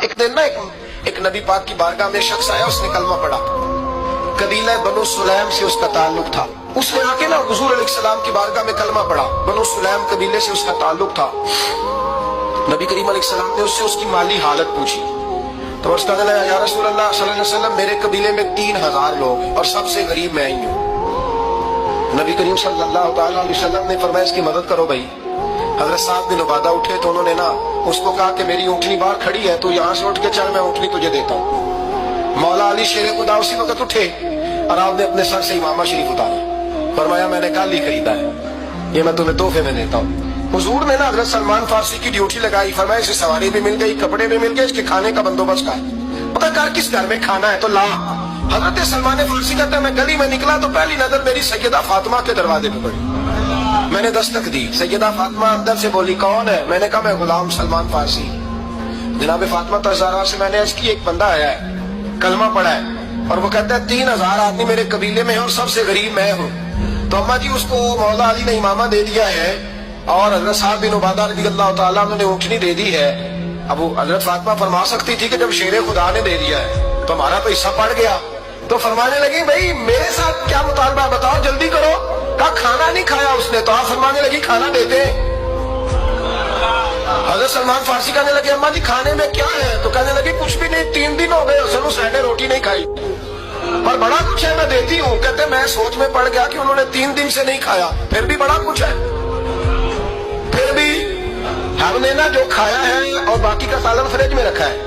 ایک دن نا ایک نبی پاک کی بارگاہ میں شخص آیا, اس نے کلمہ پڑھا. قبیلہ بنو سلیم سے اس کا تعلق تھا. اس نے آ کے نا حضور علیہ السلام کی بارگاہ میں کلمہ پڑھا. بنو سلیم قبیلے سے اس کا تعلق تھا. نبی کریم علیہ السلام نے اس سے اس کی مالی حالت پوچھی تو اس کہنے لگا, یا رسول اللہ صلی اللہ علیہ وسلم, میرے قبیلے میں 3000 لوگ ہیں اور سب سے غریب میں ہی ہوں. نبی کریم صلی اللہ تعالیٰ علیہ وسلم نے فرمایا اس کی مدد کرو بھائی. حضرت سعد بن عبادہ اٹھے تو انہوں نے نا اس کو کہا کہ میری اونٹنی باہر کھڑی ہے, تو یہاں سے اٹھ کے چل, میں اونٹنی تجھے دیتا ہوں. مولا علی شیر خدا اسی وقت اٹھے اور آپ نے اپنے سر سے امامہ شریف اتارا. فرمایا میں نے کل ہی خریدا ہے, یہ میں تمہیں تحفے میں دیتا ہوں. حضور نے نا حضرت سلمان فارسی کی ڈیوٹی لگائی. فرمایا اسے سواری بھی مل گئی, کپڑے بھی مل گئے, اس کے کھانے کا بندوبست کر. پتہ کر کس گھر میں کھانا ہے تو لا. حضرت سلمان فارسی کہتا ہے میں گلی میں نکلا تو پہلی نظر میری سیدہ فاطمہ کے دروازے پہ پڑی. میں نے دستک دی, سیدہ فاطمہ اندر سے بولی کون ہے؟ میں نے کہا میں غلام سلمان فارسی. جناب فاطمہ تزہرا سے میں نے عرض کی ایک بندہ آیا ہے, کلمہ پڑھا ہے, اور وہ کہتا ہے 3000 آدمی میرے قبیلے میں ہیں اور سب سے غریب میں ہوں. تو اماں جی اس کو مولا علی نے امامہ دے دیا ہے اور حضرت سعد بن عبادہ رضی اللہ تعالیٰ عنہ نے اونٹنی دے دی ہے. اب وہ حضرت فاطمہ فرما سکتی تھی کہ جب شیر خدا نے دے دیا ہے تو ہمارا تو حصہ پڑ گیا. تو فرمانے لگی بھائی میرے ساتھ کیا مطالبہ ہے بتاؤ, جلدی کرو. کہا کھانا نہیں کھایا اس نے. تو آپ فرمانے لگی کھانا دیتے. حضرت سلمان فارسی کہنے لگے اماں جی کھانے میں کیا ہے؟ تو کہنے لگی کچھ بھی نہیں, 3 دن ہو گئے حسن حسین نے روٹی نہیں کھائی, پر بڑا کچھ ہے میں دیتی ہوں. کہتے میں سوچ میں پڑ گیا کہ انہوں نے 3 دن سے نہیں کھایا, پھر بھی بڑا کچھ ہے. پھر بھی ہم نے نا جو کھایا ہے اور باقی کا سالن فریج میں رکھا ہے,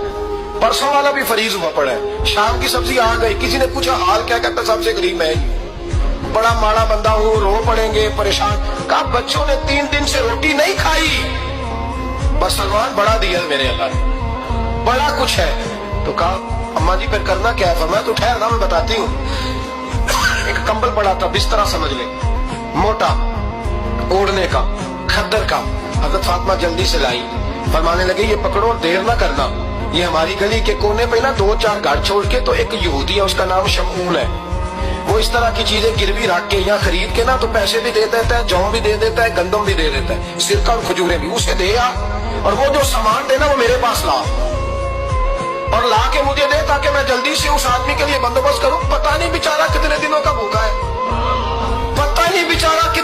پرسوں والا بھی فریز ہوا پڑا ہے. شام کی سبزی آ گئی, کسی نے پوچھا حال کیا؟ کہتا سب سے غریب میں ہی, بڑا ماڑا بندہ ہوں, رو پڑیں گے, پریشان. کہا بچوں نے 3 دن سے روٹی نہیں کھائی, بس سلمان بڑا دیا میرے اللہ نے, بڑا کچھ ہے. تو کہا اماں جی پھر کرنا کیا ہے؟ فرمایا تو ٹھہر نا میں بتاتی ہوں. ایک کمبل پڑا تھا, بسترا سمجھ لے, موٹا اوڑھنے کا, کھدر کا. حضرت فاطمہ جلدی سے لائی. فرمانے لگے یہ پکڑو, دیر نہ کرنا. یہ ہماری گلی کے کونے پہ نا 2-4 گھر چھوڑ کے تو ایک یہودی ہے, اس کا نام شمعون ہے, وہ اس طرح کی چیزیں گروی رکھ کے یا خرید کے نا تو پیسے بھی دے دیتا ہے, جو بھی دے دیتا ہے, گندم بھی دے دیتا ہے, سرکہ اور کھجورے بھی. اسے دے آ, اور وہ جو سامان دے نا وہ میرے پاس لا, اور لا کے مجھے دے تاکہ میں جلدی سے اس آدمی کے لیے بندوبست کروں. پتہ نہیں بیچارہ کتنے دنوں کا بھوکا ہے, پتہ نہیں بیچارہ کتنے